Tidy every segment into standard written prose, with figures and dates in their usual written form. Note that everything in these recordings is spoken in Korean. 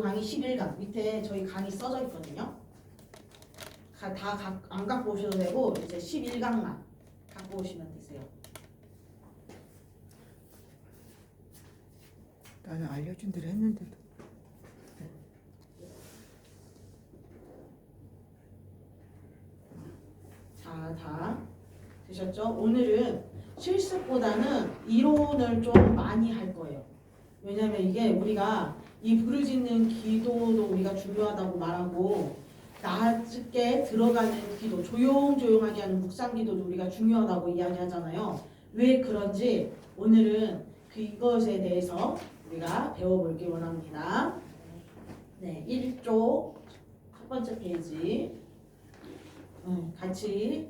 강의 11강 밑에 저희 강의 써져 있거든요. 다 안 갖고 오셔도 되고 이제 11강만 갖고 오시면 되세요. 나는 알려준 대로 했는데도. 자, 다 되셨죠? 오늘은 실습보다는 이론을 좀 많이 할 거예요. 왜냐면 이게 우리가 이 부르짖는 기도도 우리가 중요하다고 말하고 낮게 들어가는 기도, 조용조용하게 하는 묵상 기도도 우리가 중요하다고 이야기하잖아요. 왜 그런지 오늘은 그것에 대해서 우리가 배워볼기 원합니다. 네, 1조 첫 번째 페이지 같이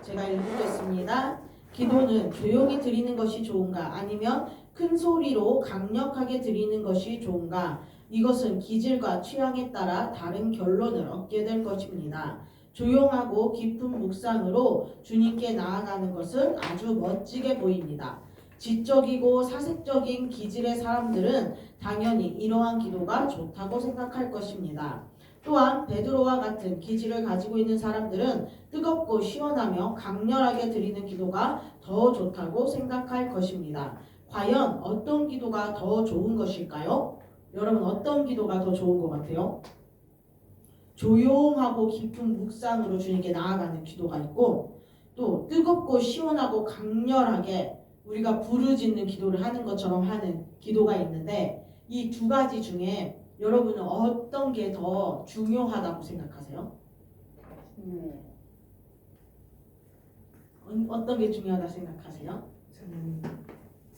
제가 읽겠습니다. 기도는 조용히 드리는 것이 좋은가 아니면 큰 소리로 강력하게 드리는 것이 좋은가? 이것은 기질과 취향에 따라 다른 결론을 얻게 될 것입니다. 조용하고 깊은 묵상으로 주님께 나아가는 것은 아주 멋지게 보입니다. 지적이고 사색적인 기질의 사람들은 당연히 이러한 기도가 좋다고 생각할 것입니다. 또한 베드로와 같은 기질을 가지고 있는 사람들은 뜨겁고 시원하며 강렬하게 드리는 기도가 더 좋다고 생각할 것입니다. 과연 어떤 기도가 더 좋은 것일까요? 여러분 어떤 기도가 더 좋은 것 같아요? 조용하고 깊은 묵상으로 주님께 나아가는 기도가 있고 또 뜨겁고 시원하고 강렬하게 우리가 부르짖는 기도를 하는 것처럼 하는 기도가 있는데 이 두 가지 중에 여러분은 어떤 게 더 중요하다고 생각하세요? 어떤 게 중요하다고 생각하세요? 저는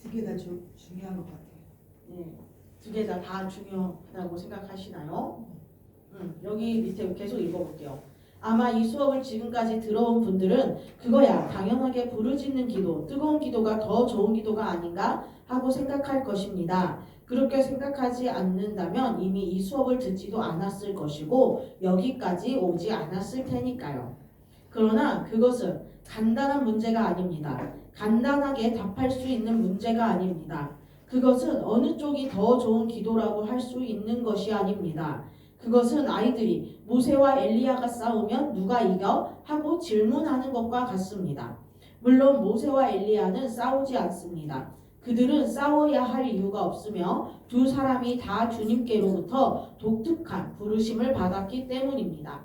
두 개 다 중요한 것 같아요. 네, 두 개 다 중요하다고 생각하시나요? 여기 밑에 계속 읽어볼게요. 아마 이 수업을 지금까지 들어온 분들은 그거야 당연하게 부르짖는 기도, 뜨거운 기도가 더 좋은 기도가 아닌가 하고 생각할 것입니다. 그렇게 생각하지 않는다면 이미 이 수업을 듣지도 않았을 것이고 여기까지 오지 않았을 테니까요. 그러나 그것은 간단한 문제가 아닙니다. 간단하게 답할 수 있는 문제가 아닙니다. 그것은 어느 쪽이 더 좋은 기도라고 할 수 있는 것이 아닙니다. 그것은 아이들이 모세와 엘리야가 싸우면 누가 이겨? 하고 질문하는 것과 같습니다. 물론 모세와 엘리야는 싸우지 않습니다. 그들은 싸워야 할 이유가 없으며 두 사람이 다 주님께로부터 독특한 부르심을 받았기 때문입니다.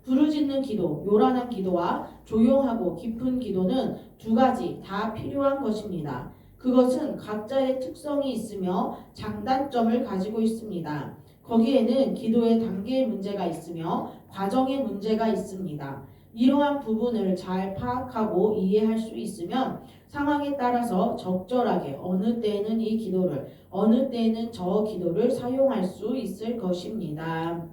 부르짖는 기도, 요란한 기도와 조용하고 깊은 기도는 두 가지 다 필요한 것입니다. 그것은 각자의 특성이 있으며 장단점을 가지고 있습니다. 거기에는 기도의 단계의 문제가 있으며 과정의 문제가 있습니다. 이러한 부분을 잘 파악하고 이해할 수 있으면 상황에 따라서 적절하게 어느 때에는 이 기도를 어느 때에는 저 기도를 사용할 수 있을 것입니다.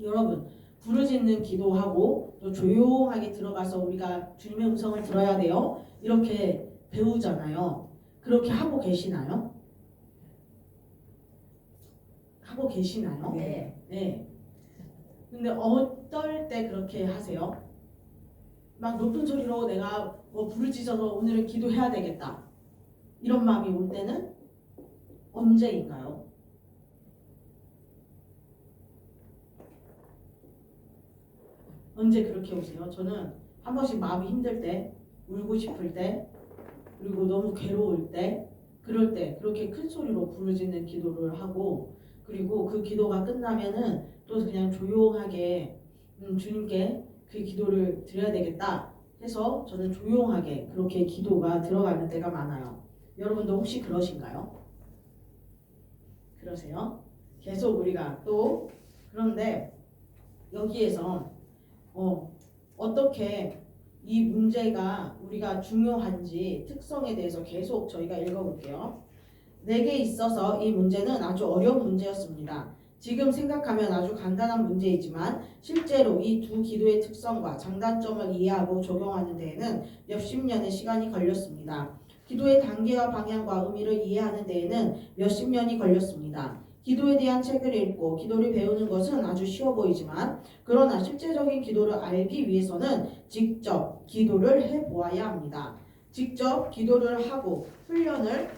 여러분 부르짖는 기도하고 또 조용하게 들어가서 우리가 주님의 음성을 들어야 돼요. 이렇게 배우잖아요. 그렇게 하고 계시나요? 하고 계시나요? 네. 근데 어떨 때 그렇게 하세요? 막 높은 소리로 내가 부르짖어서 오늘은 기도해야 되겠다. 이런 마음이 올 때는 언제인가요? 언제 그렇게 오세요? 저는 한 번씩 마음이 힘들 때, 울고 싶을 때, 그리고 너무 괴로울 때, 그럴 때 그렇게 큰 소리로 부르짖는 기도를 하고 그리고 그 기도가 끝나면은 또 그냥 조용하게 주님께 그 기도를 드려야 되겠다 해서 저는 조용하게 그렇게 기도가 들어가는 때가 많아요. 여러분도 혹시 그러신가요? 그러세요? 계속 우리가 또 그런데 여기에서 어떻게 이 문제가 우리가 중요한지 특성에 대해서 계속 저희가 읽어볼게요. 내게 있어서 이 문제는 아주 어려운 문제였습니다. 지금 생각하면 아주 간단한 문제이지만 실제로 이 두 기도의 특성과 장단점을 이해하고 적용하는 데에는 몇십 년의 시간이 걸렸습니다. 기도의 단계와 방향과 의미를 이해하는 데에는 몇십 년이 걸렸습니다. 기도에 대한 책을 읽고 기도를 배우는 것은 아주 쉬워 보이지만 그러나 실제적인 기도를 알기 위해서는 직접 기도를 해보아야 합니다. 직접 기도를 하고 훈련을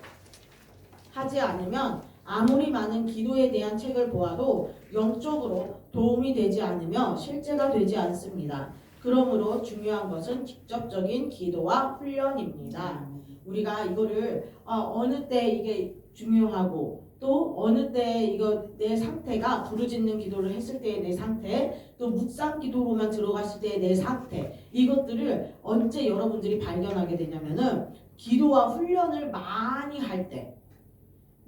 하지 않으면 아무리 많은 기도에 대한 책을 보아도 영적으로 도움이 되지 않으며 실제가 되지 않습니다. 그러므로 중요한 것은 직접적인 기도와 훈련입니다. 우리가 이거를 어느 때 이게 중요하고 또 어느 때 이거 내 상태가 부르짖는 기도를 했을 때의 내 상태, 또 묵상 기도로만 들어갔을 때의 내 상태, 이것들을 언제 여러분들이 발견하게 되냐면은 기도와 훈련을 많이 할 때.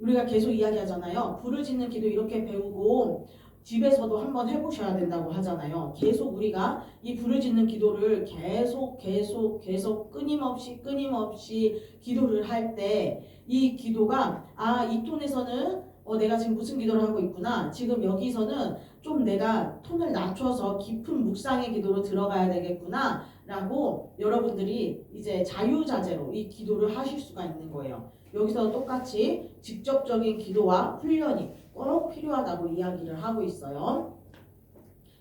우리가 계속 이야기하잖아요. 부르짖는 기도 이렇게 배우고 집에서도 한번 해보셔야 된다고 하잖아요. 계속 우리가 이 부르짖는 기도를 계속 끊임없이 기도를 할 때 이 기도가 이 톤에서는 내가 지금 무슨 기도를 하고 있구나. 지금 여기서는 좀 내가 톤을 낮춰서 깊은 묵상의 기도로 들어가야 되겠구나 라고 여러분들이 이제 자유자재로 이 기도를 하실 수가 있는 거예요. 여기서 똑같이 직접적인 기도와 훈련이 꼭 필요하다고 이야기를 하고 있어요.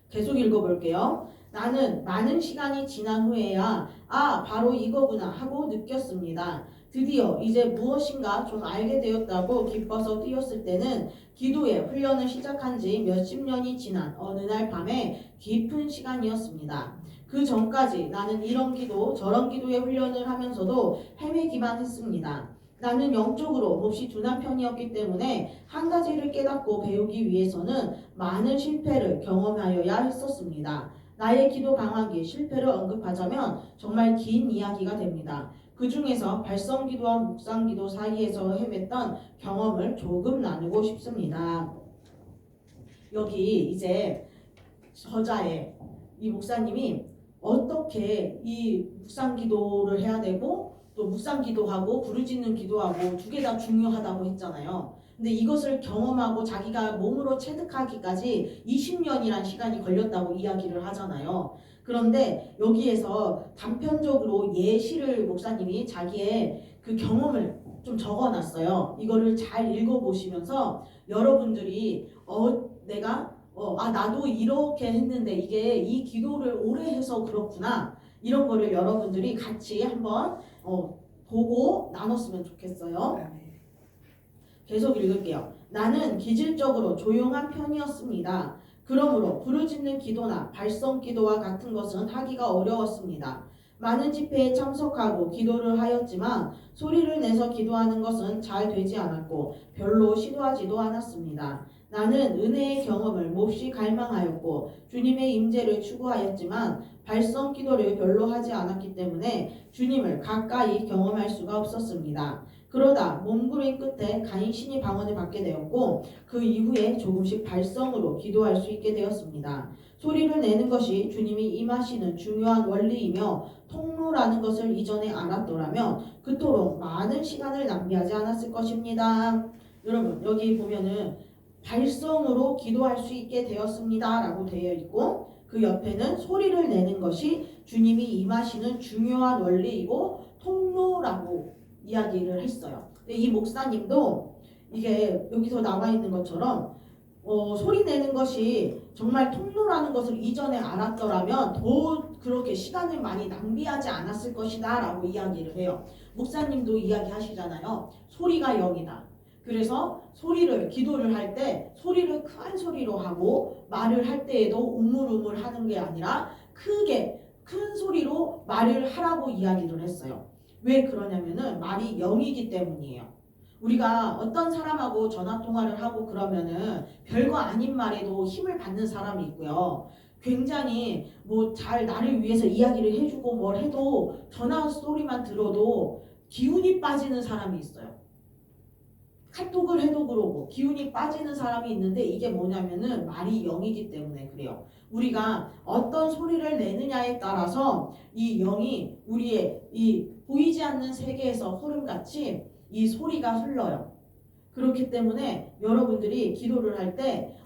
계속 읽어볼게요. 나는 많은 시간이 지난 후에야 바로 이거구나 하고 느꼈습니다. 드디어 이제 무엇인가 좀 알게 되었다고 기뻐서 뛰었을 때는 기도의 훈련을 시작한 지 몇십 년이 지난 어느 날 밤에 깊은 시간이었습니다. 그 전까지 나는 이런 기도 저런 기도의 훈련을 하면서도 헤매기만 했습니다. 나는 영적으로 몹시 둔한 편이었기 때문에 한 가지를 깨닫고 배우기 위해서는 많은 실패를 경험하여야 했었습니다. 나의 기도 강하기 실패를 언급하자면 정말 긴 이야기가 됩니다. 그 중에서 발성기도와 묵상기도 사이에서 헤맸던 경험을 조금 나누고 싶습니다. 여기 이제 저자의 이 목사님이 어떻게 이 묵상기도를 해야 되고 또 묵상기도하고 부르짖는 기도하고 두 개 다 중요하다고 했잖아요. 근데 이것을 경험하고 자기가 몸으로 체득하기까지 20년이란 시간이 걸렸다고 이야기를 하잖아요. 그런데 여기에서 단편적으로 예시를 목사님이 자기의 그 경험을 좀 적어놨어요. 이거를 잘 읽어보시면서 여러분들이 내가 나도 이렇게 했는데 이게 이 기도를 오래 해서 그렇구나. 이런 거를 여러분들이 같이 한번 보고 나눴으면 좋겠어요. 계속 읽을게요. 나는 기질적으로 조용한 편이었습니다. 그러므로 부르짖는 기도나 발성기도와 같은 것은 하기가 어려웠습니다. 많은 집회에 참석하고 기도를 하였지만 소리를 내서 기도하는 것은 잘 되지 않았고 별로 시도하지도 않았습니다. 나는 은혜의 경험을 몹시 갈망하였고 주님의 임재를 추구하였지만 발성 기도를 별로 하지 않았기 때문에 주님을 가까이 경험할 수가 없었습니다. 그러다 몸부림 끝에 간신히 방언을 받게 되었고 그 이후에 조금씩 발성으로 기도할 수 있게 되었습니다. 소리를 내는 것이 주님이 임하시는 중요한 원리이며 통로라는 것을 이전에 알았더라면 그토록 많은 시간을 낭비하지 않았을 것입니다. 여러분 여기 보면은 발성으로 기도할 수 있게 되었습니다 라고 되어 있고 그 옆에는 소리를 내는 것이 주님이 임하시는 중요한 원리이고 통로라고 이야기를 했어요. 근데 이 목사님도 이게 여기서 나와 있는 것처럼 소리 내는 것이 정말 통로라는 것을 이전에 알았더라면 더 그렇게 시간을 많이 낭비하지 않았을 것이다 라고 이야기를 해요. 목사님도 이야기하시잖아요. 소리가 영이다. 그래서 기도를 할 때 소리를 큰 소리로 하고 말을 할 때에도 우물우물 하는 게 아니라 큰 소리로 말을 하라고 이야기를 했어요. 왜 그러냐면은 말이 영이기 때문이에요. 우리가 어떤 사람하고 전화통화를 하고 그러면은 별거 아닌 말에도 힘을 받는 사람이 있고요. 굉장히 잘 나를 위해서 이야기를 해주고 뭘 해도 전화 소리만 들어도 기운이 빠지는 사람이 있어요. 카톡을 해도 그러고 기운이 빠지는 사람이 있는데 이게 뭐냐면은 말이 영이기 때문에 그래요. 우리가 어떤 소리를 내느냐에 따라서 이 영이 우리의 이 보이지 않는 세계에서 흐름같이 이 소리가 흘러요. 그렇기 때문에 여러분들이 기도를 할 때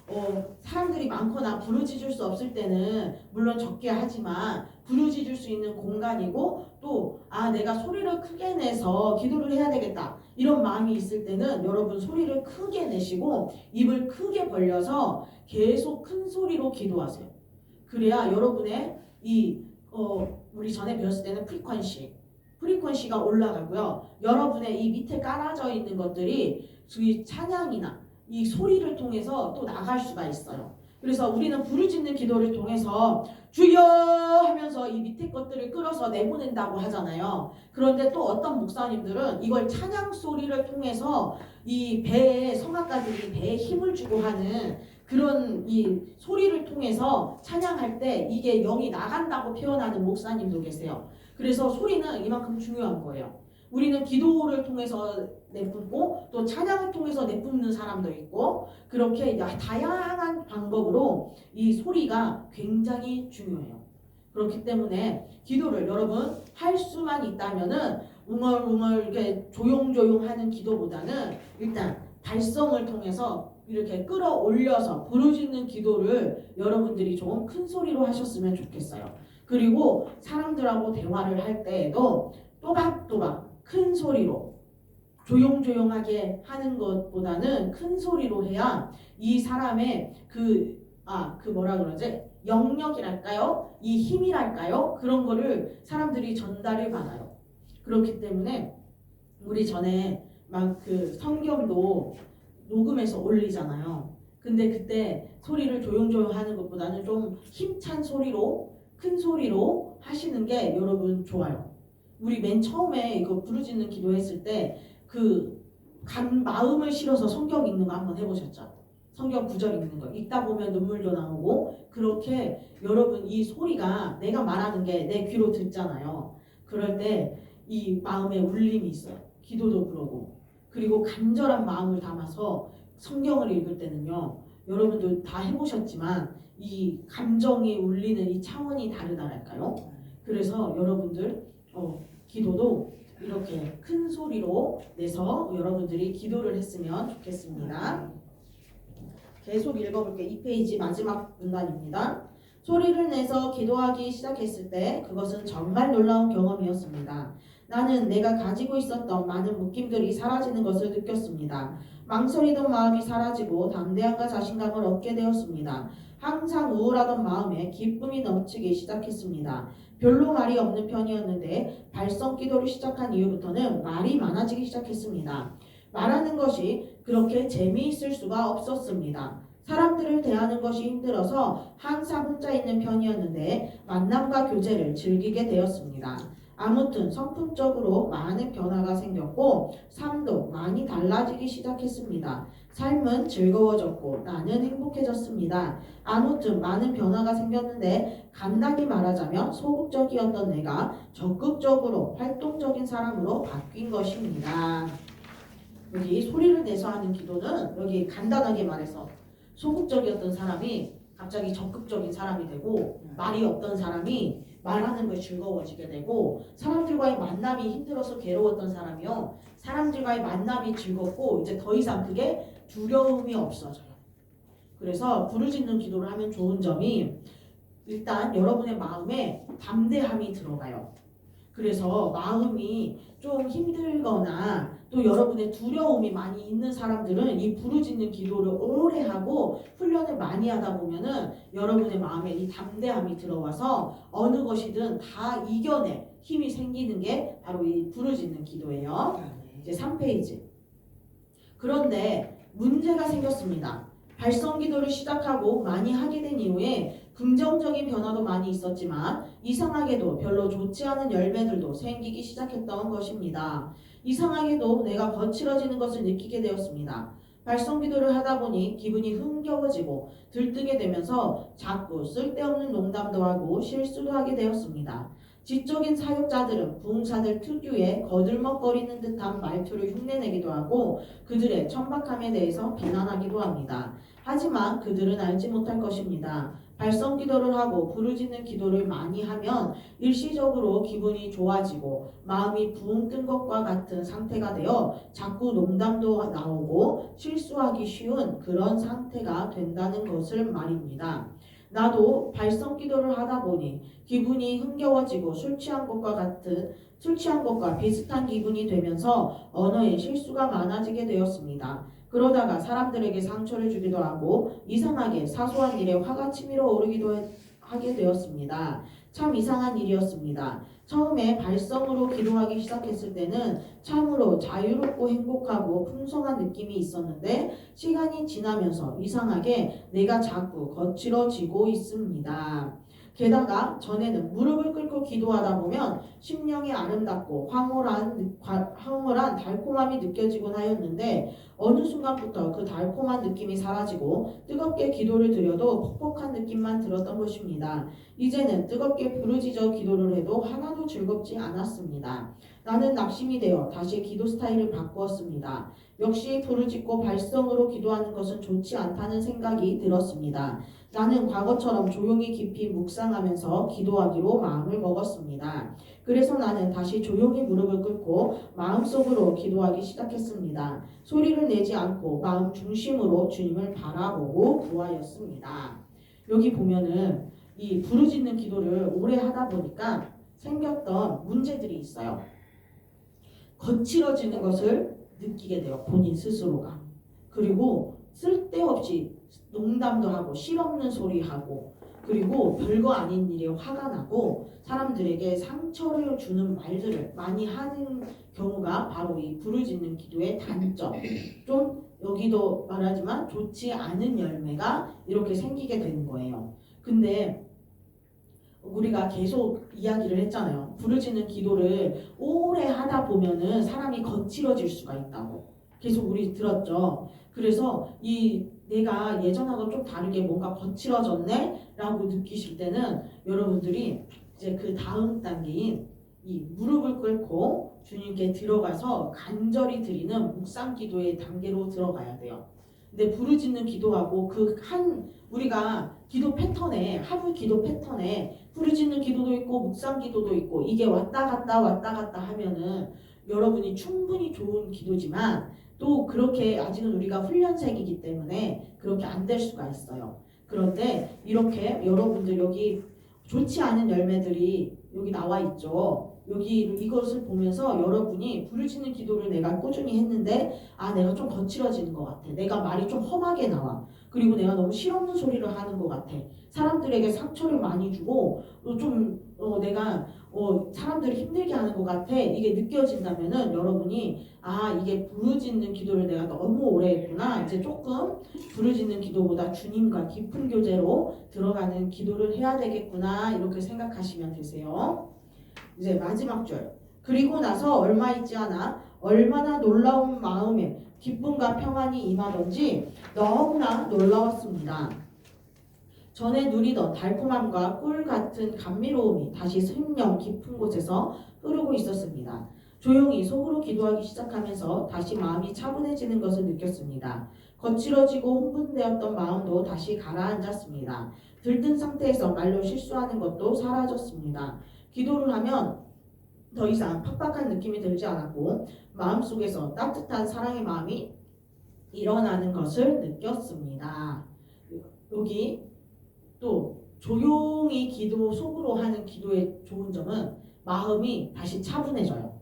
사람들이 많거나 부르짖을 수 없을 때는 물론 적게 하지만 부르짖을 수 있는 공간이고 또 내가 소리를 크게 내서 기도를 해야 되겠다 이런 마음이 있을 때는 여러분 소리를 크게 내시고 입을 크게 벌려서 계속 큰 소리로 기도하세요. 그래야 여러분의 우리 전에 배웠을 때는 프리퀀시가 올라가고요. 여러분의 이 밑에 깔아져 있는 것들이 찬양이나 이 소리를 통해서 또 나갈 수가 있어요. 그래서 우리는 부르짖는 기도를 통해서 주여 하면서 이 밑에 것들을 끌어서 내보낸다고 하잖아요. 그런데 또 어떤 목사님들은 이걸 찬양 소리를 통해서 이 배에 성악가들이 배에 힘을 주고 하는 그런 이 소리를 통해서 찬양할 때 이게 영이 나간다고 표현하는 목사님도 계세요. 그래서 소리는 이만큼 중요한 거예요. 우리는 기도를 통해서 내뿜고 또 찬양을 통해서 내뿜는 사람도 있고 그렇게 다양한 방법으로 이 소리가 굉장히 중요해요. 그렇기 때문에 기도를 여러분 할 수만 있다면은 웅얼웅얼 이렇게 조용조용 하는 기도보다는 일단 발성을 통해서 이렇게 끌어올려서 부르짖는 기도를 여러분들이 좀 큰 소리로 하셨으면 좋겠어요. 그리고 사람들하고 대화를 할 때에도 또박또박 큰 소리로 조용조용하게 하는 것보다는 큰 소리로 해야 이 사람의 그 뭐라 그러지? 영역이랄까요? 이 힘이랄까요? 그런 거를 사람들이 전달을 받아요. 그렇기 때문에 우리 전에 막 그 성경도 녹음해서 올리잖아요. 근데 그때 소리를 조용조용 하는 것보다는 좀 힘찬 소리로 큰 소리로 하시는 게 여러분 좋아요. 우리 맨 처음에 이거 부르짖는 기도했을 때 그 마음을 실어서 성경 읽는 거 한번 해보셨죠? 성경 구절 읽는 거 읽다 보면 눈물도 나오고 그렇게 여러분 이 소리가 내가 말하는 게 내 귀로 듣잖아요. 그럴 때 이 마음에 울림이 있어요. 기도도 그러고 그리고 간절한 마음을 담아서 성경을 읽을 때는요. 여러분도 다 해보셨지만 이 감정이 울리는 이 차원이 다르다랄까요? 그래서 여러분들 기도도 이렇게 큰 소리로 내서 여러분들이 기도를 했으면 좋겠습니다. 계속 읽어볼게요. 2페이지 마지막 문단입니다. 소리를 내서 기도하기 시작했을 때 그것은 정말 놀라운 경험이었습니다. 나는 내가 가지고 있었던 많은 묶임들이 사라지는 것을 느꼈습니다. 망설이던 마음이 사라지고 담대함과 자신감을 얻게 되었습니다. 항상 우울하던 마음에 기쁨이 넘치기 시작했습니다. 별로 말이 없는 편이었는데 발성 기도를 시작한 이후부터는 말이 많아지기 시작했습니다. 말하는 것이 그렇게 재미있을 수가 없었습니다. 사람들을 대하는 것이 힘들어서 항상 혼자 있는 편이었는데 만남과 교제를 즐기게 되었습니다. 아무튼 성품적으로 많은 변화가 생겼고 삶도 많이 달라지기 시작했습니다. 삶은 즐거워졌고 나는 행복해졌습니다. 아무튼 많은 변화가 생겼는데 간단히 말하자면 소극적이었던 내가 적극적으로 활동적인 사람으로 바뀐 것입니다. 여기 소리를 내서 하는 기도는 여기 간단하게 말해서 소극적이었던 사람이 갑자기 적극적인 사람이 되고 말이 없던 사람이 말하는 걸 즐거워지게 되고 사람들과의 만남이 힘들어서 괴로웠던 사람이요. 사람들과의 만남이 즐겁고 이제 더 이상 그게 두려움이 없어져요. 그래서 부르짖는 기도를 하면 좋은 점이 일단 여러분의 마음에 담대함이 들어가요. 그래서 마음이 좀 힘들거나 또 여러분의 두려움이 많이 있는 사람들은 이 부르짖는 기도를 오래 하고 훈련을 많이 하다 보면은 여러분의 마음에 이 담대함이 들어와서 어느 것이든 다 이겨낼 힘이 생기는 게 바로 이 부르짖는 기도예요. 이제 3페이지. 그런데 문제가 생겼습니다. 발성 기도를 시작하고 많이 하게 된 이후에 긍정적인 변화도 많이 있었지만 이상하게도 별로 좋지 않은 열매들도 생기기 시작했던 것입니다. 이상하게도 내가 거칠어지는 것을 느끼게 되었습니다. 발성 기도를 하다 보니 기분이 흥겨워지고 들뜨게 되면서 자꾸 쓸데없는 농담도 하고 실수도 하게 되었습니다. 지적인 사역자들은 부흥사들 특유의 거들먹거리는 듯한 말투를 흉내내기도 하고 그들의 천박함에 대해서 비난하기도 합니다. 하지만 그들은 알지 못할 것입니다. 발성 기도를 하고 부르짖는 기도를 많이 하면 일시적으로 기분이 좋아지고 마음이 붕 뜬 것과 같은 상태가 되어 자꾸 농담도 나오고 실수하기 쉬운 그런 상태가 된다는 것을 말입니다. 나도 발성 기도를 하다 보니 기분이 흥겨워지고 술 취한 것과 비슷한 기분이 되면서 언어에 실수가 많아지게 되었습니다. 그러다가 사람들에게 상처를 주기도 하고 이상하게 사소한 일에 화가 치밀어 오르기도 하게 되었습니다. 참 이상한 일이었습니다. 처음에 발성으로 기도하기 시작했을 때는 참으로 자유롭고 행복하고 풍성한 느낌이 있었는데 시간이 지나면서 이상하게 내가 자꾸 거칠어지고 있습니다. 게다가 전에는 무릎을 꿇고 기도하다 보면 심령이 아름답고 황홀한 달콤함이 느껴지곤 하였는데 어느 순간부터 그 달콤한 느낌이 사라지고 뜨겁게 기도를 드려도 퍽퍽한 느낌만 들었던 것입니다. 이제는 뜨겁게 부르짖어 기도를 해도 하나도 즐겁지 않았습니다. 나는 낙심이 되어 다시 기도 스타일을 바꾸었습니다. 역시 부르짖고 발성으로 기도하는 것은 좋지 않다는 생각이 들었습니다. 나는 과거처럼 조용히 깊이 묵상하면서 기도하기로 마음을 먹었습니다. 그래서 나는 다시 조용히 무릎을 꿇고 마음속으로 기도하기 시작했습니다. 소리를 내지 않고 마음 중심으로 주님을 바라보고 구하였습니다. 여기 보면은 이 부르짖는 기도를 오래 하다 보니까 생겼던 문제들이 있어요. 거칠어지는 것을 느끼게 돼요. 본인 스스로가. 그리고 쓸데없이 농담도 하고 실없는 소리 하고 그리고 별거 아닌 일에 화가 나고 사람들에게 상처를 주는 말들을 많이 하는 경우가 바로 이 부르짖는 기도의 단점. 좀 여기도 말하지만 좋지 않은 열매가 이렇게 생기게 되는 거예요. 근데 우리가 계속 이야기를 했잖아요. 부르짖는 기도를 오래 하다 보면은 사람이 거칠어질 수가 있다고. 계속 우리 들었죠. 그래서 이 내가 예전하고 좀 다르게 뭔가 거칠어졌네? 라고 느끼실 때는 여러분들이 이제 그 다음 단계인 이 무릎을 꿇고 주님께 들어가서 간절히 드리는 묵상 기도의 단계로 들어가야 돼요. 근데 부르짖는 기도하고 우리가 기도 패턴에 하루 기도 패턴에 부르짖는 기도도 있고 묵상 기도도 있고 이게 왔다 갔다 하면은 여러분이 충분히 좋은 기도지만 또 그렇게 아직은 우리가 훈련생이기 때문에 그렇게 안 될 수가 있어요. 그런데 이렇게 여러분들 여기 좋지 않은 열매들이 여기 나와 있죠. 여기 이것을 보면서 여러분이 부르짖는 기도를 내가 꾸준히 했는데 내가 좀 거칠어지는 것 같아. 내가 말이 좀 험하게 나와. 그리고 내가 너무 실없는 소리를 하는 것 같아. 사람들에게 상처를 많이 주고 내가 사람들을 힘들게 하는 것 같아. 이게 느껴진다면은 여러분이 이게 부르짖는 기도를 내가 너무 오래 했구나. 이제 조금 부르짖는 기도보다 주님과 깊은 교제로 들어가는 기도를 해야 되겠구나. 이렇게 생각하시면 되세요. 이제 마지막 줄. 그리고 나서 얼마 있지 않아 얼마나 놀라운 마음에 기쁨과 평안이 임하던지 너무나 놀라웠습니다. 전에 누리던 달콤함과 꿀 같은 감미로움이 다시 생명 깊은 곳에서 흐르고 있었습니다. 조용히 속으로 기도하기 시작하면서 다시 마음이 차분해지는 것을 느꼈습니다. 거칠어지고 흥분되었던 마음도 다시 가라앉았습니다. 들뜬 상태에서 말로 실수하는 것도 사라졌습니다. 기도를 하면 더 이상 팍팍한 느낌이 들지 않았고 마음속에서 따뜻한 사랑의 마음이 일어나는 것을 느꼈습니다. 여기 또 조용히 기도 속으로 하는 기도의 좋은 점은 마음이 다시 차분해져요.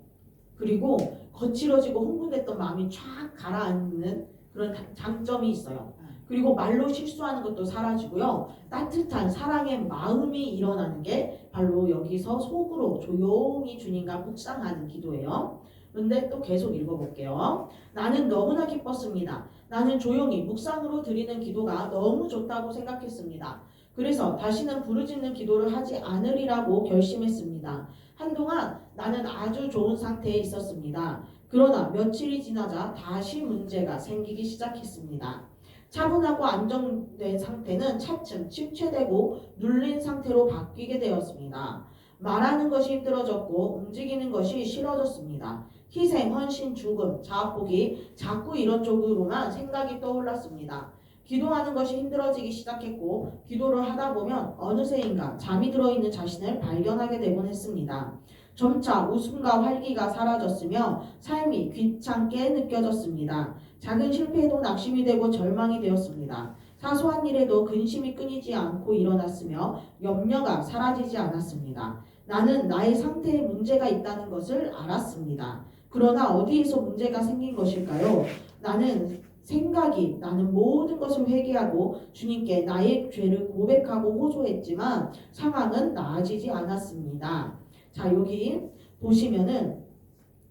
그리고 거칠어지고 흥분됐던 마음이 쫙 가라앉는 그런 장점이 있어요. 그리고 말로 실수하는 것도 사라지고요. 따뜻한 사랑의 마음이 일어나는 게 바로 여기서 속으로 조용히 주님과 묵상하는 기도예요. 그런데 또 계속 읽어볼게요. 나는 너무나 기뻤습니다. 나는 조용히 묵상으로 드리는 기도가 너무 좋다고 생각했습니다. 그래서 다시는 부르짖는 기도를 하지 않으리라고 결심했습니다. 한동안 나는 아주 좋은 상태에 있었습니다. 그러나 며칠이 지나자 다시 문제가 생기기 시작했습니다. 차분하고 안정된 상태는 차츰 침체되고 눌린 상태로 바뀌게 되었습니다. 말하는 것이 힘들어졌고 움직이는 것이 싫어졌습니다. 희생, 헌신, 죽음, 자아포기 자꾸 이런 쪽으로만 생각이 떠올랐습니다. 기도하는 것이 힘들어지기 시작했고 기도를 하다 보면 어느새인가 잠이 들어있는 자신을 발견하게 되곤 했습니다. 점차 웃음과 활기가 사라졌으며 삶이 귀찮게 느껴졌습니다. 작은 실패에도 낙심이 되고 절망이 되었습니다. 사소한 일에도 근심이 끊이지 않고 일어났으며 염려가 사라지지 않았습니다. 나는 나의 상태에 문제가 있다는 것을 알았습니다. 그러나 어디에서 문제가 생긴 것일까요? 나는 생각이 나는 모든 것을 회개하고 주님께 나의 죄를 고백하고 호소했지만 상황은 나아지지 않았습니다. 자, 여기 보시면은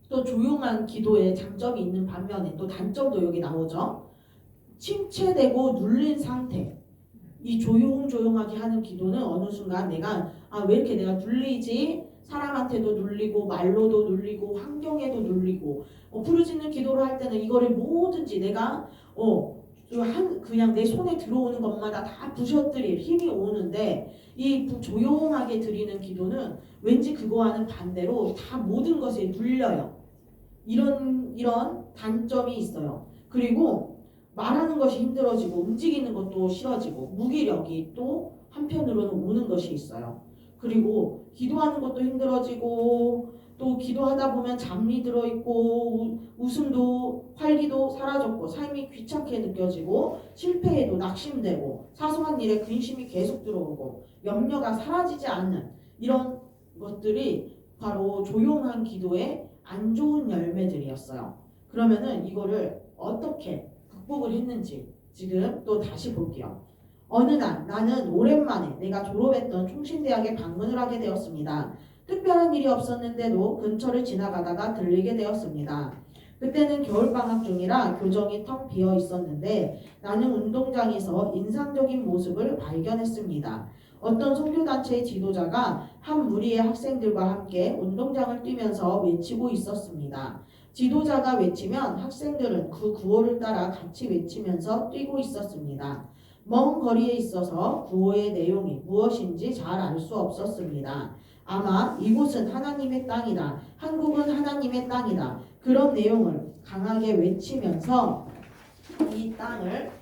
또 조용한 기도에 장점이 있는 반면에 또 단점도 여기 나오죠. 침체되고 눌린 상태. 이 조용조용하게 하는 기도는 어느 순간 내가 왜 이렇게 내가 눌리지? 사람한테도 눌리고 말로도 눌리고 환경에도 눌리고 부르짖는 기도를 할 때는 이거를 뭐든지 내가 그냥 내 손에 들어오는 것마다 다 부셔뜨릴 힘이 오는데 이 조용하게 드리는 기도는 왠지 그거와는 반대로 다 모든 것에 눌려요. 이런 단점이 있어요. 그리고 말하는 것이 힘들어지고 움직이는 것도 싫어지고 무기력이 또 한편으로는 오는 것이 있어요. 그리고 기도하는 것도 힘들어지고 또 기도하다 보면 잠이 들어있고 웃음도 활기도 사라졌고 삶이 귀찮게 느껴지고 실패에도 낙심되고 사소한 일에 근심이 계속 들어오고 염려가 사라지지 않는 이런 것들이 바로 조용한 기도의 안 좋은 열매들이었어요. 그러면은 이거를 어떻게 극복을 했는지 지금 또 다시 볼게요. 어느 날 나는 오랜만에 내가 졸업했던 총신대학에 방문을 하게 되었습니다. 특별한 일이 없었는데도 근처를 지나가다가 들리게 되었습니다. 그때는 겨울방학 중이라 교정이 텅 비어 있었는데 나는 운동장에서 인상적인 모습을 발견했습니다. 어떤 선교단체의 지도자가 한 무리의 학생들과 함께 운동장을 뛰면서 외치고 있었습니다. 지도자가 외치면 학생들은 그 구호를 따라 같이 외치면서 뛰고 있었습니다. 먼 거리에 있어서 구호의 내용이 무엇인지 잘 알 수 없었습니다. 아마 이곳은 하나님의 땅이다. 한국은 하나님의 땅이다. 그런 내용을 강하게 외치면서 이 땅을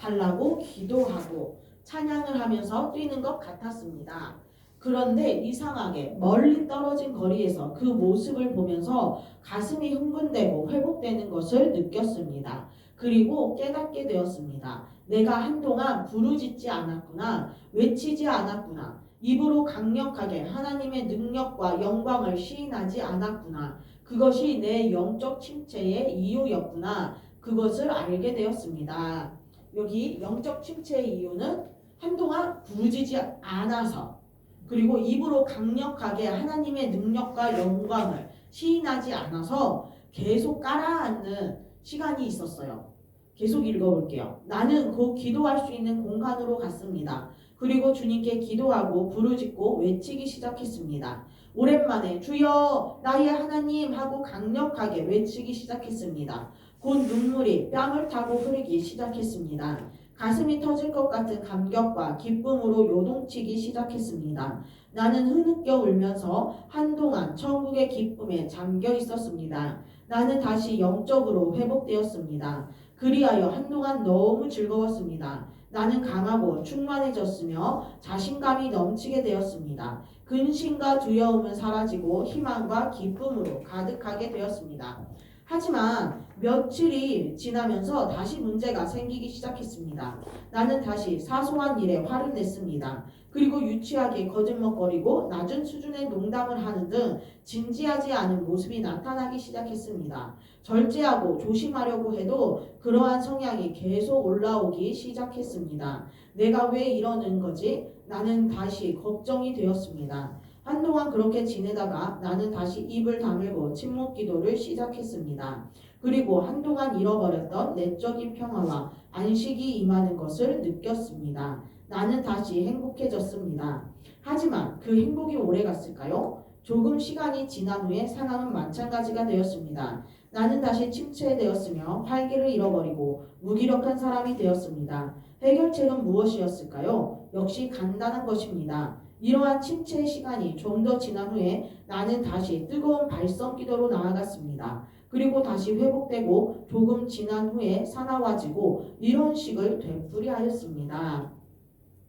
달라고 기도하고 찬양을 하면서 뛰는 것 같았습니다. 그런데 이상하게 멀리 떨어진 거리에서 그 모습을 보면서 가슴이 흥분되고 회복되는 것을 느꼈습니다. 그리고 깨닫게 되었습니다. 내가 한동안 부르짖지 않았구나, 외치지 않았구나, 입으로 강력하게 하나님의 능력과 영광을 시인하지 않았구나. 그것이 내 영적 침체의 이유였구나. 그것을 알게 되었습니다. 여기 영적 침체의 이유는 한동안 부르짖지 않아서 그리고 입으로 강력하게 하나님의 능력과 영광을 시인하지 않아서 계속 깔아앉는 시간이 있었어요. 계속 읽어볼게요. 나는 곧 기도할 수 있는 공간으로 갔습니다. 그리고 주님께 기도하고 부르짖고 외치기 시작했습니다. 오랜만에 주여 나의 하나님 하고 강력하게 외치기 시작했습니다. 곧 눈물이 뺨을 타고 흐르기 시작했습니다. 가슴이 터질 것 같은 감격과 기쁨으로 요동치기 시작했습니다. 나는 흐느껴 울면서 한동안 천국의 기쁨에 잠겨 있었습니다. 나는 다시 영적으로 회복되었습니다. 그리하여 한동안 너무 즐거웠습니다. 나는 강하고 충만해졌으며 자신감이 넘치게 되었습니다. 근심과 두려움은 사라지고 희망과 기쁨으로 가득하게 되었습니다. 하지만 며칠이 지나면서 다시 문제가 생기기 시작했습니다. 나는 다시 사소한 일에 화를 냈습니다. 그리고 유치하게 거짓말거리고 낮은 수준의 농담을 하는 등 진지하지 않은 모습이 나타나기 시작했습니다. 절제하고 조심하려고 해도 그러한 성향이 계속 올라오기 시작했습니다. 내가 왜 이러는 거지? 나는 다시 걱정이 되었습니다. 한동안 그렇게 지내다가 나는 다시 입을 다물고 침묵 기도를 시작했습니다. 그리고 한동안 잃어버렸던 내적인 평화와 안식이 임하는 것을 느꼈습니다. 나는 다시 행복해졌습니다. 하지만 그 행복이 오래 갔을까요? 조금 시간이 지난 후에 상황은 마찬가지가 되었습니다. 나는 다시 침체되었으며 활기를 잃어버리고 무기력한 사람이 되었습니다. 해결책은 무엇이었을까요? 역시 간단한 것입니다. 이러한 침체의 시간이 좀 더 지난 후에 나는 다시 뜨거운 발성 기도로 나아갔습니다. 그리고 다시 회복되고 조금 지난 후에 사나워지고 이런 식을 되풀이하였습니다.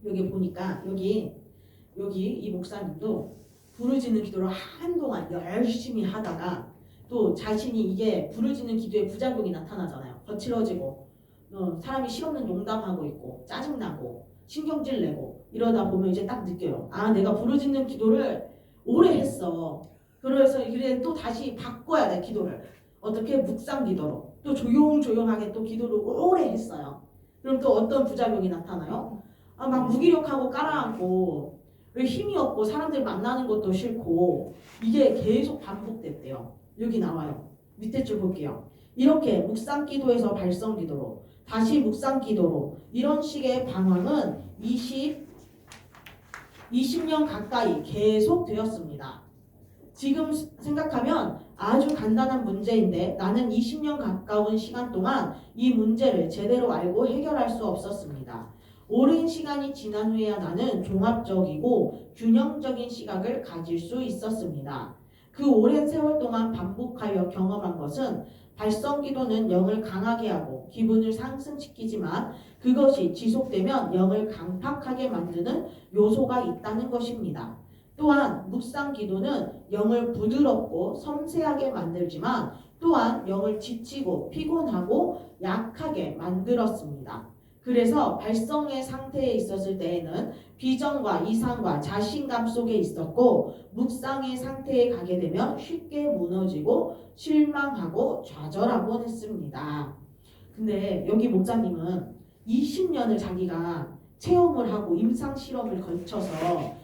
여기 보니까 여기 이 목사님도 부르짖는 기도를 한동안 열심히 하다가 또 자신이 이게 부르짖는 기도에 부작용이 나타나잖아요. 거칠어지고 사람이 실없는 농담하고 있고 짜증나고 신경질 내고 이러다 보면 이제 딱 느껴요. 내가 부르짖는 기도를 오래 했어. 그래서 또 다시 바꿔야 돼 기도를. 어떻게? 묵상 기도로. 또 조용조용하게 또 기도를 오래 했어요. 그럼 또 어떤 부작용이 나타나요? 막 무기력하고 깔아앉고 힘이 없고 사람들 만나는 것도 싫고 이게 계속 반복됐대요. 여기 나와요. 밑에 줄 볼게요. 이렇게 묵상기도에서 발성기도로 다시 묵상기도로 이런 식의 방황은 20년 가까이 계속 되었습니다. 지금 생각하면 아주 간단한 문제인데 나는 20년 가까운 시간 동안 이 문제를 제대로 알고 해결할 수 없었습니다. 오랜 시간이 지난 후에야 나는 종합적이고 균형적인 시각을 가질 수 있었습니다. 그 오랜 세월 동안 반복하여 경험한 것은 발성기도는 영을 강하게 하고 기분을 상승시키지만 그것이 지속되면 영을 강팍하게 만드는 요소가 있다는 것입니다. 또한 묵상기도는 영을 부드럽고 섬세하게 만들지만 또한 영을 지치고 피곤하고 약하게 만들었습니다. 그래서 발성의 상태에 있었을 때에는 비전과 이상과 자신감 속에 있었고 묵상의 상태에 가게 되면 쉽게 무너지고 실망하고 좌절하곤 했습니다. 근데 여기 목사님은 20년을 자기가 체험을 하고 임상 실험을 거쳐서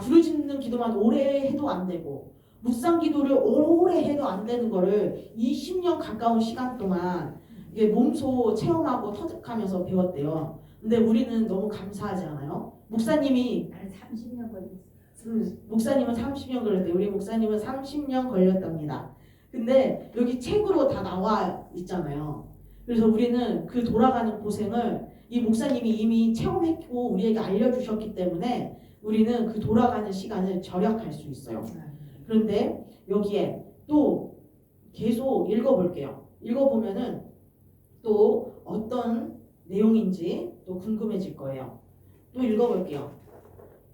부르짖는 기도만 오래 해도 안 되고 묵상 기도를 오래 해도 안 되는 거를 20년 가까운 시간 동안 이게 몸소 체험하고 터득하면서 배웠대요. 근데 우리는 너무 감사하지 않아요? 목사님이 나는 30년 걸렸어. 목사님은 30년 걸렸대요. 우리 목사님은 30년 걸렸답니다. 근데 여기 책으로 다 나와 있잖아요. 그래서 우리는 그 돌아가는 고생을 이 목사님이 이미 체험했고 우리에게 알려주셨기 때문에 우리는 그 돌아가는 시간을 절약할 수 있어요. 그런데 여기에 또 계속 읽어볼게요. 읽어보면은 또 어떤 내용인지 또 궁금해질 거예요. 또 읽어볼게요.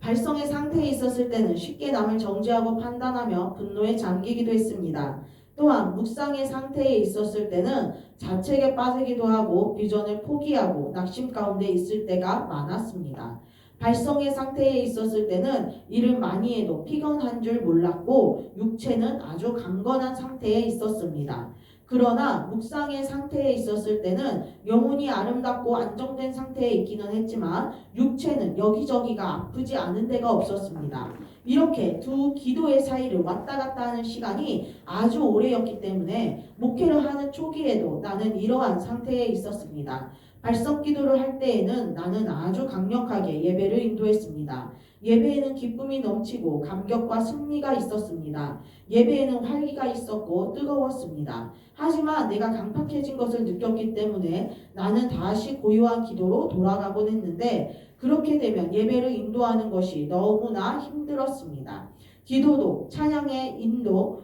발성의 상태에 있었을 때는 쉽게 남을 정죄하고 판단하며 분노에 잠기기도 했습니다. 또한 묵상의 상태에 있었을 때는 자책에 빠지기도 하고 비전을 포기하고 낙심 가운데 있을 때가 많았습니다. 발성의 상태에 있었을 때는 일을 많이 해도 피곤한 줄 몰랐고 육체는 아주 강건한 상태에 있었습니다. 그러나 묵상의 상태에 있었을 때는 영혼이 아름답고 안정된 상태에 있기는 했지만 육체는 여기저기가 아프지 않은 데가 없었습니다. 이렇게 두 기도의 사이를 왔다 갔다 하는 시간이 아주 오래였기 때문에 목회를 하는 초기에도 나는 이러한 상태에 있었습니다. 발성 기도를 할 때에는 나는 아주 강력하게 예배를 인도했습니다. 예배에는 기쁨이 넘치고 감격과 승리가 있었습니다. 예배에는 활기가 있었고 뜨거웠습니다. 하지만 내가 강팍해진 것을 느꼈기 때문에 나는 다시 고요한 기도로 돌아가곤 했는데 그렇게 되면 예배를 인도하는 것이 너무나 힘들었습니다. 기도도 찬양의 인도,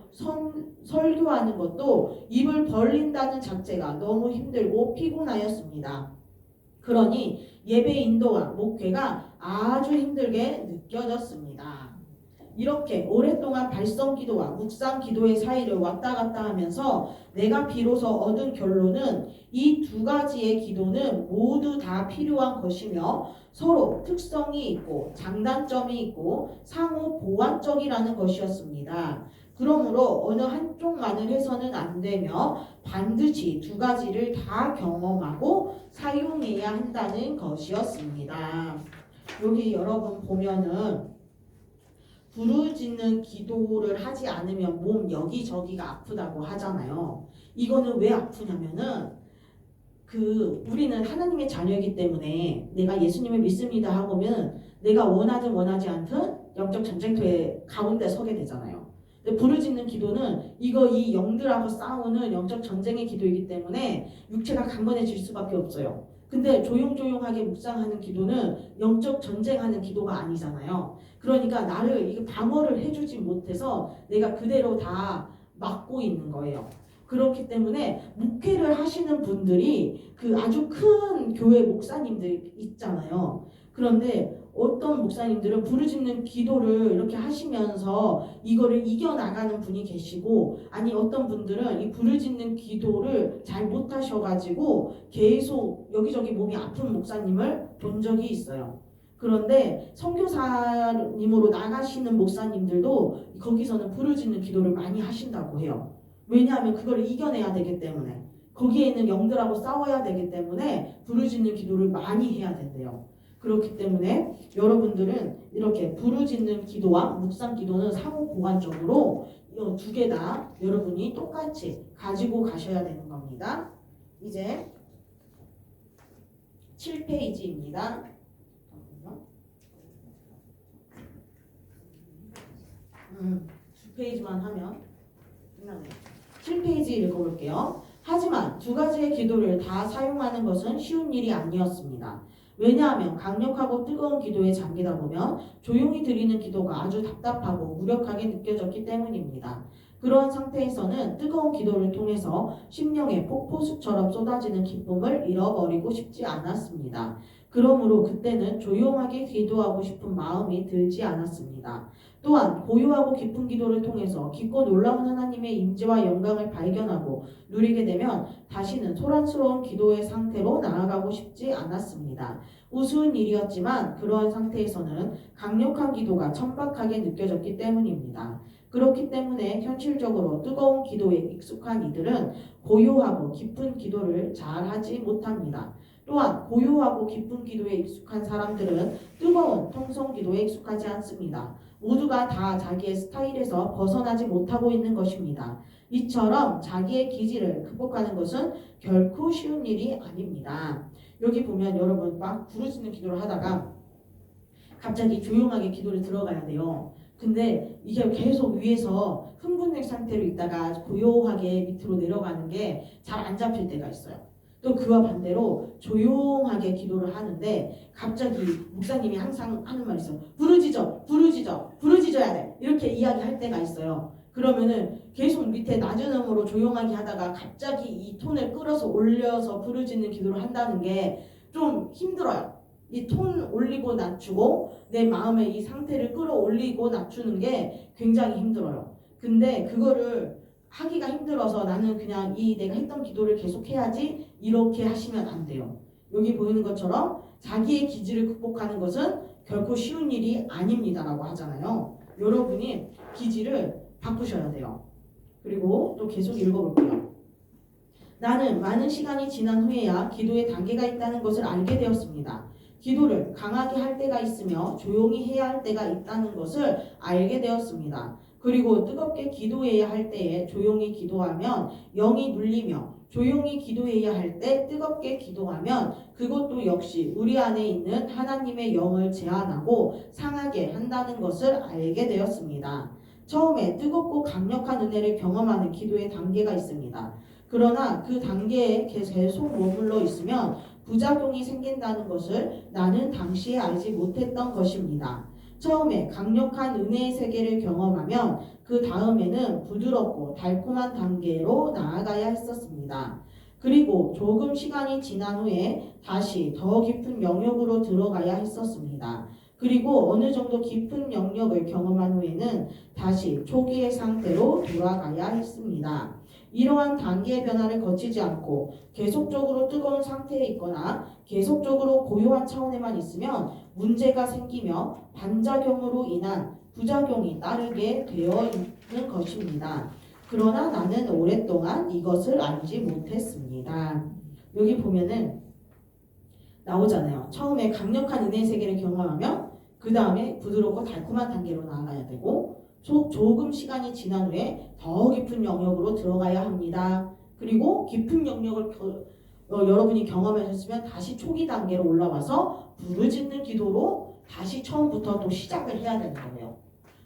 설교하는 것도 입을 벌린다는 자체가 너무 힘들고 피곤하였습니다. 그러니 예배 인도와 목회가 아주 힘들게 느껴졌습니다. 이렇게 오랫동안 발성 기도와 묵상 기도의 사이를 왔다 갔다 하면서 내가 비로소 얻은 결론은 이 두 가지의 기도는 모두 다 필요한 것이며 서로 특성이 있고 장단점이 있고 상호 보완적이라는 것이었습니다. 그러므로 어느 한쪽만을 해서는 안 되며 반드시 두 가지를 다 경험하고 사용해야 한다는 것이었습니다. 여기 여러분 보면은 부르짖는 기도를 하지 않으면 몸 여기저기가 아프다고 하잖아요. 이거는 왜 아프냐면은 우리는 하나님의 자녀이기 때문에 내가 예수님을 믿습니다 하고는 내가 원하든 원하지 않든 영적 전쟁터의 가운데 서게 되잖아요. 근데 부르짖는 기도는 이 영들하고 싸우는 영적 전쟁의 기도이기 때문에 육체가 강건해질 수밖에 없어요. 근데 조용조용하게 묵상하는 기도는 영적 전쟁하는 기도가 아니잖아요. 그러니까 나를 이거 방어를 해주지 못해서 내가 그대로 다 막고 있는 거예요. 그렇기 때문에 목회를 하시는 분들이 아주 큰 교회 목사님들 있잖아요. 그런데 어떤 목사님들은 부르짖는 기도를 이렇게 하시면서 이거를 이겨나가는 분이 계시고 아니 어떤 분들은 이 부르짖는 기도를 잘 못하셔가지고 계속 여기저기 몸이 아픈 목사님을 본 적이 있어요. 그런데 선교사님으로 나가시는 목사님들도 거기서는 부르짖는 기도를 많이 하신다고 해요. 왜냐하면 그걸 이겨내야 되기 때문에 거기에 있는 영들하고 싸워야 되기 때문에 부르짖는 기도를 많이 해야 된대요. 그렇기 때문에 여러분들은 이렇게 부르짖는 기도와 묵상 기도는 상호 보완적으로 두 개 다 여러분이 똑같이 가지고 가셔야 되는 겁니다. 이제 7페이지입니다. 2페이지만 하면 끝나네요. 7페이지 읽어볼게요. 하지만 두 가지의 기도를 다 사용하는 것은 쉬운 일이 아니었습니다. 왜냐하면 강력하고 뜨거운 기도에 잠기다 보면 조용히 드리는 기도가 아주 답답하고 무력하게 느껴졌기 때문입니다. 그러한 상태에서는 뜨거운 기도를 통해서 심령의 폭포수처럼 쏟아지는 기쁨을 잃어버리고 싶지 않았습니다. 그러므로 그때는 조용하게 기도하고 싶은 마음이 들지 않았습니다. 또한 고요하고 깊은 기도를 통해서 깊고 놀라운 하나님의 임재와 영광을 발견하고 누리게 되면 다시는 소란스러운 기도의 상태로 나아가고 싶지 않았습니다. 우스운 일이었지만 그러한 상태에서는 강력한 기도가 천박하게 느껴졌기 때문입니다. 그렇기 때문에 현실적으로 뜨거운 기도에 익숙한 이들은 고요하고 깊은 기도를 잘 하지 못합니다. 또한 고요하고 깊은 기도에 익숙한 사람들은 뜨거운 통성 기도에 익숙하지 않습니다. 모두가 다 자기의 스타일에서 벗어나지 못하고 있는 것입니다. 이처럼 자기의 기질을 극복하는 것은 결코 쉬운 일이 아닙니다. 여기 보면 여러분 막 부르짖는 기도를 하다가 갑자기 조용하게 기도를 들어가야 돼요. 근데 이게 계속 위에서 흥분된 상태로 있다가 고요하게 밑으로 내려가는 게 잘 안 잡힐 때가 있어요. 또 그와 반대로 조용하게 기도를 하는데 갑자기 목사님이 항상 하는 말이 있어요. 부르짖어야 돼. 이렇게 이야기할 때가 있어요. 그러면은 계속 밑에 낮은 음으로 조용하게 하다가 갑자기 이 톤을 끌어서 올려서 부르짖는 기도를 한다는 게 좀 힘들어요. 이 톤 올리고 낮추고 내 마음의 이 상태를 끌어올리고 낮추는 게 굉장히 힘들어요. 근데 그거를 하기가 힘들어서 나는 그냥 이 내가 했던 기도를 계속 해야지 이렇게 하시면 안 돼요. 여기 보이는 것처럼 자기의 기질을 극복하는 것은 결코 쉬운 일이 아닙니다라고 하잖아요. 여러분이 기질을 바꾸셔야 돼요. 그리고 또 계속 읽어볼게요. 나는 많은 시간이 지난 후에야 기도의 단계가 있다는 것을 알게 되었습니다. 기도를 강하게 할 때가 있으며 조용히 해야 할 때가 있다는 것을 알게 되었습니다. 그리고 뜨겁게 기도해야 할 때에 조용히 기도하면 영이 눌리며 조용히 기도해야 할 때 뜨겁게 기도하면 그것도 역시 우리 안에 있는 하나님의 영을 제한하고 상하게 한다는 것을 알게 되었습니다. 처음에 뜨겁고 강력한 은혜를 경험하는 기도의 단계가 있습니다. 그러나 그 단계에 계속 머물러 있으면 부작용이 생긴다는 것을 나는 당시에 알지 못했던 것입니다. 처음에 강력한 은혜의 세계를 경험하면 그 다음에는 부드럽고 달콤한 단계로 나아가야 했었습니다. 그리고 조금 시간이 지난 후에 다시 더 깊은 영역으로 들어가야 했었습니다. 그리고 어느 정도 깊은 영역을 경험한 후에는 다시 초기의 상태로 돌아가야 했습니다. 이러한 단계의 변화를 거치지 않고 계속적으로 뜨거운 상태에 있거나 계속적으로 고요한 차원에만 있으면 문제가 생기며 반작용으로 인한 부작용이 따르게 되어 있는 것입니다. 그러나 나는 오랫동안 이것을 알지 못했습니다. 여기 보면은 나오잖아요. 처음에 강력한 은혜의 세계를 경험하면 그 다음에 부드럽고 달콤한 단계로 나아가야 되고 조금 시간이 지난 후에 더 깊은 영역으로 들어가야 합니다. 그리고 깊은 영역을 여러분이 경험하셨으면 다시 초기 단계로 올라와서 부르짖는 기도로 다시 처음부터 또 시작을 해야 되는 거예요.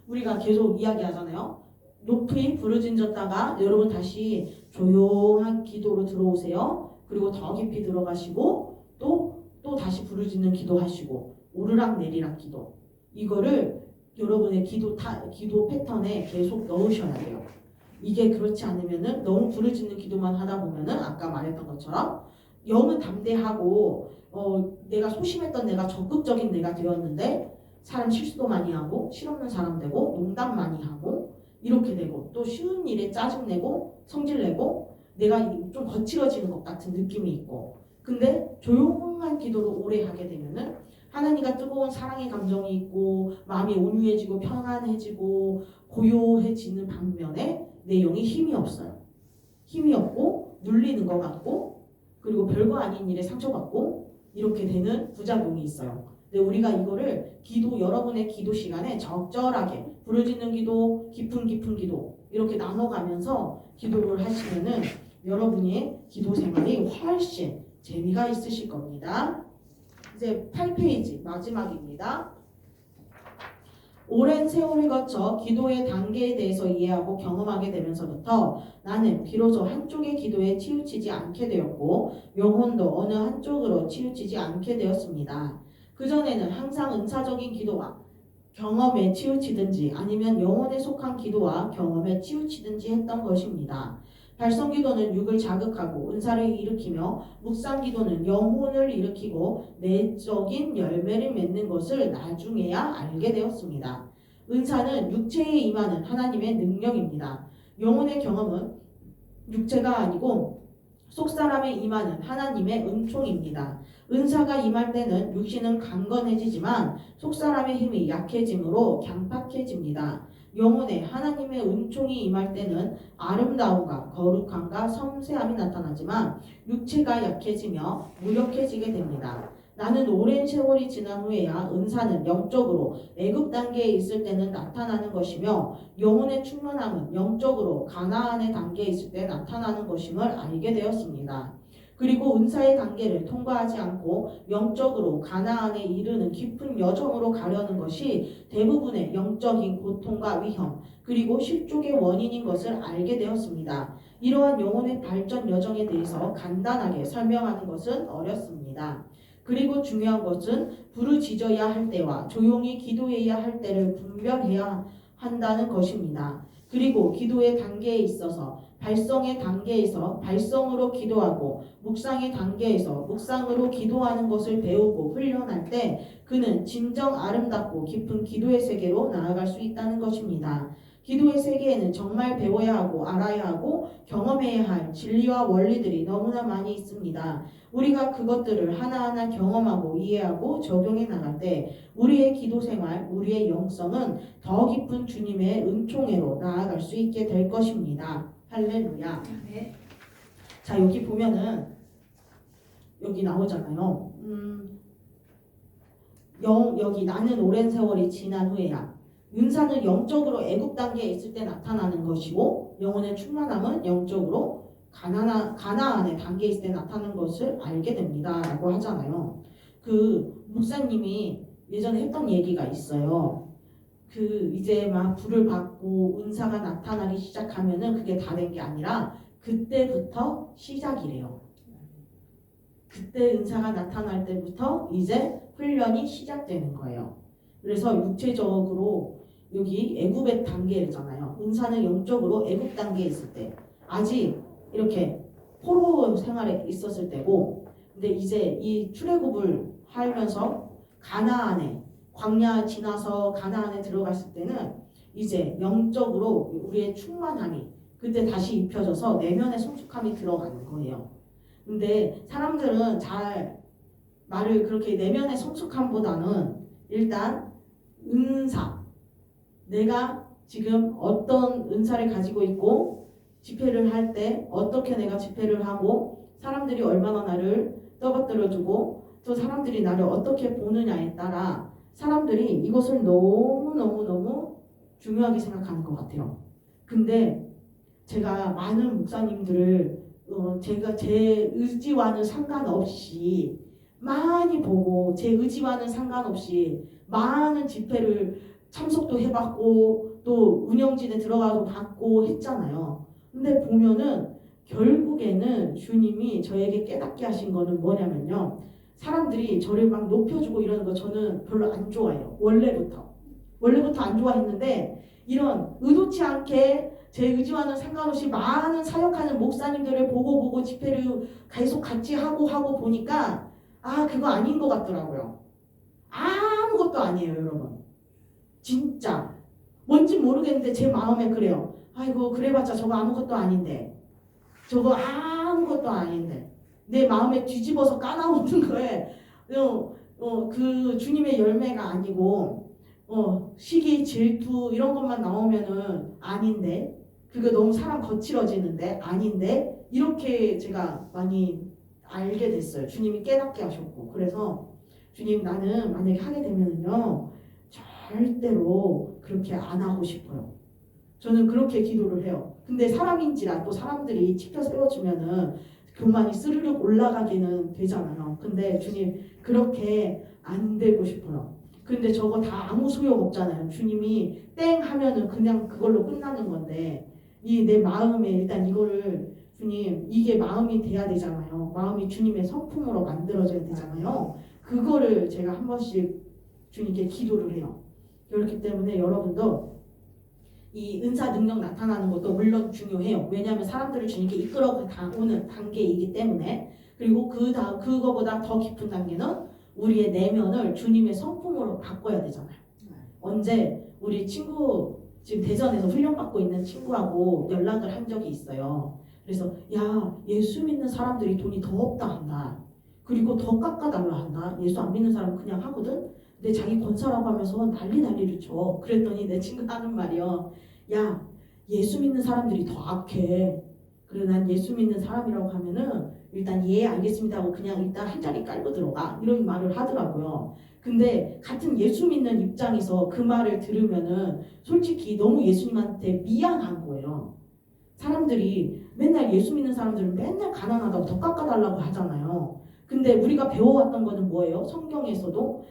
우리가 계속 이야기하잖아요. 높이 부르짖었다가 여러분 다시 조용한 기도로 들어오세요. 그리고 더 깊이 들어가시고 또 다시 부르짖는 기도하시고 오르락 내리락 기도. 이거를 여러분의 기도 패턴에 계속 넣으셔야 돼요. 이게 그렇지 않으면은 너무 부르짖는 기도만 하다 보면은 아까 말했던 것처럼 영은 담대하고 내가 소심했던 내가 적극적인 내가 되었는데 사람 실수도 많이 하고 실없는 사람 되고 농담 많이 하고 이렇게 되고 또 쉬운 일에 짜증내고 성질내고 내가 좀 거칠어지는 것 같은 느낌이 있고 근데 조용한 기도를 오래 하게 되면은 하나님과 뜨거운 사랑의 감정이 있고 마음이 온유해지고 평안해지고 고요해지는 반면에 내 영이 힘이 없어요. 힘이 없고 눌리는 것 같고 그리고 별거 아닌 일에 상처받고 이렇게 되는 부작용이 있어요. 근데 우리가 이거를 여러분의 기도 시간에 적절하게 부르짖는 기도, 깊은 기도 이렇게 나눠가면서 기도를 하시면은 여러분의 기도 생활이 훨씬 재미가 있으실 겁니다. 이제 8페이지 마지막입니다. 오랜 세월을 거쳐 기도의 단계에 대해서 이해하고 경험하게 되면서부터 나는 비로소 한쪽의 기도에 치우치지 않게 되었고 영혼도 어느 한쪽으로 치우치지 않게 되었습니다. 그전에는 항상 은사적인 기도와 경험에 치우치든지 아니면 영혼에 속한 기도와 경험에 치우치든지 했던 것입니다. 발성기도는 육을 자극하고 은사를 일으키며 묵상기도는 영혼을 일으키고 내적인 열매를 맺는 것을 나중에야 알게 되었습니다. 은사는 육체에 임하는 하나님의 능력입니다. 영혼의 경험은 육체가 아니고 속사람에 임하는 하나님의 은총입니다. 은사가 임할 때는 육신은 강건해지지만 속사람의 힘이 약해지므로 강팍해집니다. 영혼에 하나님의 은총이 임할 때는 아름다움과 거룩함과 섬세함이 나타나지만 육체가 약해지며 무력해지게 됩니다. 나는 오랜 세월이 지난 후에야 은사는 영적으로 애굽 단계에 있을 때는 나타나는 것이며 영혼의 충만함은 영적으로 가나안의 단계에 있을 때 나타나는 것임을 알게 되었습니다. 그리고 은사의 단계를 통과하지 않고 영적으로 가나안에 이르는 깊은 여정으로 가려는 것이 대부분의 영적인 고통과 위험 그리고 실족의 원인인 것을 알게 되었습니다. 이러한 영혼의 발전 여정에 대해서 간단하게 설명하는 것은 어렵습니다. 그리고 중요한 것은 부르짖어야 할 때와 조용히 기도해야 할 때를 분별해야 한다는 것입니다. 그리고 기도의 단계에 있어서 발성의 단계에서 발성으로 기도하고 묵상의 단계에서 묵상으로 기도하는 것을 배우고 훈련할 때 그는 진정 아름답고 깊은 기도의 세계로 나아갈 수 있다는 것입니다. 기도의 세계에는 정말 배워야 하고 알아야 하고 경험해야 할 진리와 원리들이 너무나 많이 있습니다. 우리가 그것들을 하나하나 경험하고 이해하고 적용해 나갈 때 우리의 기도 생활, 우리의 영성은 더 깊은 주님의 은총회로 나아갈 수 있게 될 것입니다. 할렐루야. 네. 자, 여기 보면은 여기 나오잖아요. 여기 나는 오랜 세월이 지난 후에야. 은사는 영적으로 애굽 단계에 있을 때 나타나는 것이고 영혼의 충만함은 영적으로 가나안의 단계에 있을 때 나타나는 것을 알게 됩니다. 라고 하잖아요. 그 목사님이 예전에 했던 얘기가 있어요. 그 이제 막 불을 받고 은사가 나타나기 시작하면은 그게 다 된 게 아니라 그때부터 시작이래요. 그때 은사가 나타날 때부터 이제 훈련이 시작되는 거예요. 그래서 육체적으로 여기 애굽의 단계잖아요. 은사는 영적으로 애굽 단계에 있을 때 아직 이렇게 포로 생활에 있었을 때고 근데 이제 이 출애굽을 하면서 가나안에 광야 지나서 가나안에 들어갔을 때는 이제 영적으로 우리의 충만함이 그때 다시 입혀져서 내면의 성숙함이 들어가는 거예요. 근데 사람들은 잘 말을 그렇게 내면의 성숙함보다는 일단 은사 내가 지금 어떤 은사를 가지고 있고 집회를 할 때 어떻게 내가 집회를 하고 사람들이 얼마나 나를 떠받들어주고 또 사람들이 나를 어떻게 보느냐에 따라 사람들이 이것을 너무너무 중요하게 생각하는 것 같아요. 근데 제가 많은 목사님들을 제가 제 의지와는 상관없이 많이 보고 제 의지와는 상관없이 많은 집회를 참석도 해봤고 또 운영진에 들어가서 봤고 했잖아요. 근데 보면은 결국에는 주님이 저에게 깨닫게 하신 거는 뭐냐면요. 사람들이 저를 막 높여주고 이러는 거 저는 별로 안 좋아해요. 원래부터 안 좋아했는데 이런 의도치 않게 제 의지와는 상관없이 많은 사역하는 목사님들을 보고 집회를 계속 같이 하고 보니까 그거 아닌 것 같더라고요. 아무것도 아니에요, 여러분. 진짜 뭔지 모르겠는데 제 마음에 그래요. 아이고 그래봤자 저거 아무것도 아닌데 저거 아무것도 아닌데 내 마음에 뒤집어서 까나오는 거에 그 주님의 열매가 아니고 시기 질투 이런 것만 나오면은 아닌데 그게 너무 사람 거칠어지는데 아닌데 이렇게 제가 많이 알게 됐어요. 주님이 깨닫게 하셨고. 그래서 주님, 나는 만약에 하게 되면은요 절대로 그렇게 안 하고 싶어요. 저는 그렇게 기도를 해요. 근데 사람인지라 또 사람들이 치켜 세워주면은 교만이 스르륵 올라가기는 되잖아요. 근데 주님, 그렇게 안 되고 싶어요. 근데 저거 다 아무 소용 없잖아요. 주님이 땡 하면은 그냥 그걸로 끝나는 건데, 이 내 마음에 일단 이거를 주님, 이게 마음이 돼야 되잖아요. 마음이 주님의 성품으로 만들어져야 되잖아요. 그거를 제가 한 번씩 주님께 기도를 해요. 그렇기 때문에 여러분도 이 은사 능력 나타나는 것도 물론 중요해요. 왜냐하면 사람들을 주님께 이끌어 오는 단계이기 때문에. 그리고 그거보다 더 깊은 단계는 우리의 내면을 주님의 성품으로 바꿔야 되잖아요. 언제 우리 친구, 지금 대전에서 훈련받고 있는 친구하고 연락을 한 적이 있어요. 그래서 야, 예수 믿는 사람들이 돈이 더 없다 한다. 그리고 더 깎아달라 한다. 예수 안 믿는 사람은 그냥 하거든. 근데 자기 권사라고 하면서 난리를 쳐. 그랬더니 내 친구가 하는 말이요. 야, 예수 믿는 사람들이 더 악해. 그래, 난 예수 믿는 사람이라고 하면은 일단 예 알겠습니다 하고 그냥 일단 한 자리 깔고 들어가. 이런 말을 하더라고요. 근데 같은 예수 믿는 입장에서 그 말을 들으면은 솔직히 너무 예수님한테 미안한 거예요. 사람들이 맨날 예수 믿는 사람들은 맨날 가난하다고 더 깎아달라고 하잖아요. 근데 우리가 배워왔던 거는 뭐예요? 성경에서도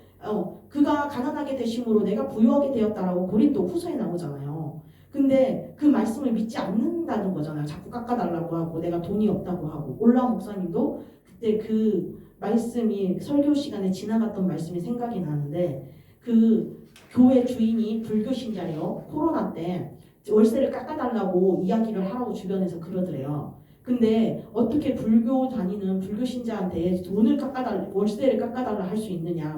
그가 가난하게 되심으로 내가 부유하게 되었다라고 고린도 후서에 나오잖아요. 근데 그 말씀을 믿지 않는다는 거잖아요. 자꾸 깎아달라고 하고 내가 돈이 없다고 하고. 올라온 목사님도 그때 그 말씀이 설교 시간에 지나갔던 말씀이 생각이 나는데, 그 교회 주인이 불교 신자래요. 코로나 때 월세를 깎아달라고 이야기를 하라고 주변에서 그러더래요. 근데 어떻게 불교 다니는 불교 신자한테 월세를 깎아달라 할 수 있느냐.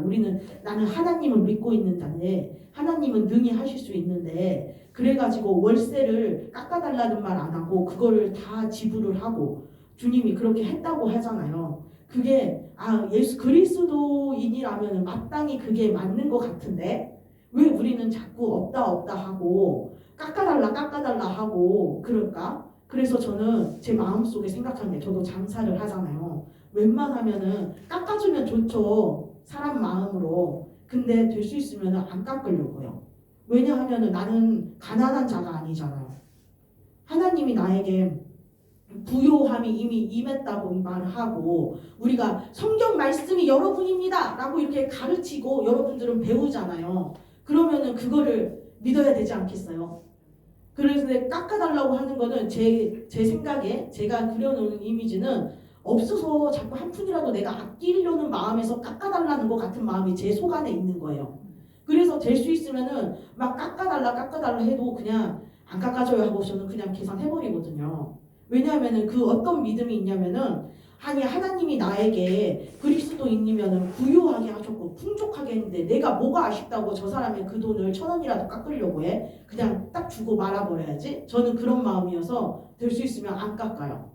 나는 하나님을 믿고 있는데 하나님은 능히 하실 수 있는데, 그래가지고 월세를 깎아달라는 말 안 하고 그거를 다 지불을 하고 주님이 그렇게 했다고 하잖아요. 그게 예수 그리스도인이라면 마땅히 그게 맞는 것 같은데 왜 우리는 자꾸 없다 하고 깎아달라 하고 그럴까? 그래서 저는 제 마음속에 생각하는데, 저도 장사를 하잖아요. 웬만하면은 깎아주면 좋죠. 사람 마음으로. 근데 될 수 있으면 안 깎으려고요. 왜냐하면 나는 가난한 자가 아니잖아요. 하나님이 나에게 부요함이 이미 임했다고 이 말을 하고, 우리가 성경 말씀이 여러분입니다 라고 이렇게 가르치고 여러분들은 배우잖아요. 그러면은 그거를 믿어야 되지 않겠어요? 그래서 깎아달라고 하는 거는 제 생각에 제가 그려놓은 이미지는 없어서 자꾸 한 푼이라도 내가 아끼려는 마음에서 깎아달라는 것 같은 마음이 제 속 안에 있는 거예요. 그래서 될 수 있으면은 막 깎아달라 해도 그냥 안 깎아줘요 하고 저는 그냥 계산해버리거든요. 왜냐하면은 그 어떤 믿음이 있냐면은, 아니 하나님이 나에게 그리스도인이면은 부유하게 하셨고 풍족하게 했는데 내가 뭐가 아쉽다고 저 사람의 그 돈을 1,000원이라도 깎으려고 해? 그냥 딱 주고 말아버려야지. 저는 그런 마음이어서 될 수 있으면 안 깎아요.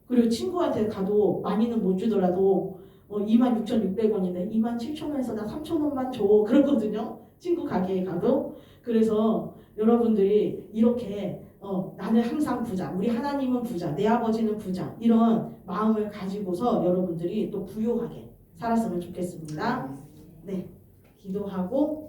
그리고 친구한테 가도 많이는 못 주더라도 26,600원인데 27,000원에서 나 3,000원만 줘 그러거든요. 친구 가게에 가도. 그래서 여러분들이 이렇게 나는 항상 부자, 우리 하나님은 부자, 내 아버지는 부자, 이런 마음을 가지고서 여러분들이 또 부유하게 살았으면 좋겠습니다. 네, 기도하고